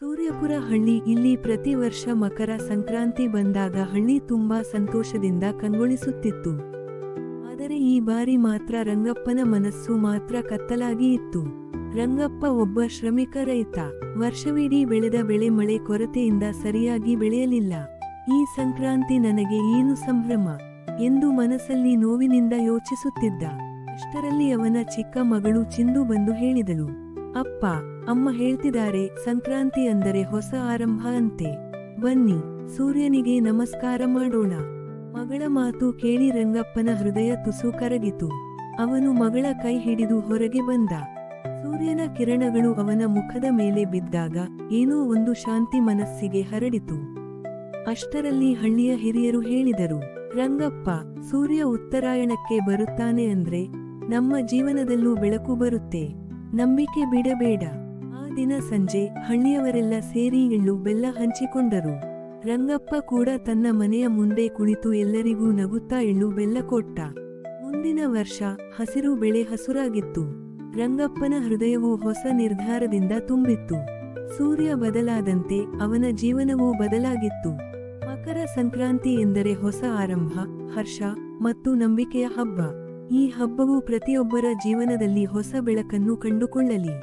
ಸೂರ್ಯಪುರ ಹಳ್ಳಿ. ಇಲ್ಲಿ ಪ್ರತಿ ವರ್ಷ ಮಕರ ಸಂಕ್ರಾಂತಿ ಬಂದಾಗ ಹಳ್ಳಿ ತುಂಬಾ ಸಂತೋಷದಿಂದ ಕಂಗೊಳಿಸುತ್ತಿತ್ತು. ಆದರೆ ಈ ಬಾರಿ ಮಾತ್ರ ರಂಗಪ್ಪನ ಮನಸ್ಸು ಮಾತ್ರ ಕತ್ತಲಾಗಿ ಇತ್ತು. ರಂಗಪ್ಪ ಒಬ್ಬ ಶ್ರಮಿಕ ರೈತ. ವರ್ಷವಿಡೀ ಬೆಳೆದ ಬೆಳೆ ಮಳೆ ಕೊರತೆಯಿಂದ ಸರಿಯಾಗಿ ಬೆಳೆಯಲಿಲ್ಲ. ಈ ಸಂಕ್ರಾಂತಿ ನನಗೆ ಏನು ಸಂಭ್ರಮ ಎಂದು ಮನಸ್ಸಲ್ಲಿ ನೋವಿನಿಂದ ಯೋಚಿಸುತ್ತಿದ್ದ. ಅಷ್ಟರಲ್ಲಿ ಅವನ ಚಿಕ್ಕ ಮಗಳು ಚಿಂದು ಬಂದು ಹೇಳಿದಳು, ಅಪ್ಪ, ಅಮ್ಮ ಹೇಳ್ತಿದ್ದಾರೆ ಸಂಕ್ರಾಂತಿ ಅಂದರೆ ಹೊಸ ಆರಂಭ ಅಂತೆ. ಬನ್ನಿ ಸೂರ್ಯನಿಗೆ ನಮಸ್ಕಾರ ಮಾಡೋಣ. ಮಗಳ ಮಾತು ಕೇಳಿ ರಂಗಪ್ಪನ ಹೃದಯ ತುಸು ಕರಗಿತು. ಅವನು ಮಗಳ ಕೈ ಹಿಡಿದು ಹೊರಗೆ ಬಂದ. ಸೂರ್ಯನ ಕಿರಣಗಳು ಅವನ ಮುಖದ ಮೇಲೆ ಬಿದ್ದಾಗ ಏನೋ ಒಂದು ಶಾಂತಿ ಮನಸ್ಸಿಗೆ ಹರಡಿತು. ಅಷ್ಟರಲ್ಲಿ ಹಳ್ಳಿಯ ಹಿರಿಯರು ಹೇಳಿದರು, ರಂಗಪ್ಪ, ಸೂರ್ಯ ಉತ್ತರಾಯಣಕ್ಕೆ ಬರುತ್ತಾನೆ ಅಂದ್ರೆ ನಮ್ಮ ಜೀವನದಲ್ಲೂ ಬೆಳಕು ಬರುತ್ತೆ. ನಂಬಿಕೆ ಬಿಡಬೇಡ. ಆ ದಿನ ಸಂಜೆ ಹಳ್ಳಿಯವರೆಲ್ಲ ಸೇರಿ ಎಳ್ಳು ಬೆಲ್ಲ ಹಂಚಿಕೊಂಡರು. ರಂಗಪ್ಪ ಕೂಡ ತನ್ನ ಮನೆಯ ಮುಂದೆ ಕುಳಿತು ಎಲ್ಲರಿಗೂ ನಗುತ್ತಾ ಎಳ್ಳು ಬೆಲ್ಲ ಕೊಟ್ಟ. ಮುಂದಿನ ವರ್ಷ ಹಸಿರು ಬೆಳೆ ಹಸುರಾಗಿತ್ತು. ರಂಗಪ್ಪನ ಹೃದಯವು ಹೊಸ ನಿರ್ಧಾರದಿಂದ ತುಂಬಿತ್ತು. ಸೂರ್ಯ ಬದಲಾದಂತೆ ಅವನ ಜೀವನವೂ ಬದಲಾಗಿತ್ತು. ಮಕರ ಸಂಕ್ರಾಂತಿ ಎಂದರೆ ಹೊಸ ಆರಂಭ, ಹರ್ಷ ಮತ್ತು ನಂಬಿಕೆಯ ಹಬ್ಬ. ಈ ಹಬ್ಬವು ಪ್ರತಿಯೊಬ್ಬರ ಜೀವನದಲ್ಲಿ ಹೊಸ ಬೆಳಕನ್ನು ಕಂಡುಕೊಳ್ಳಲಿ.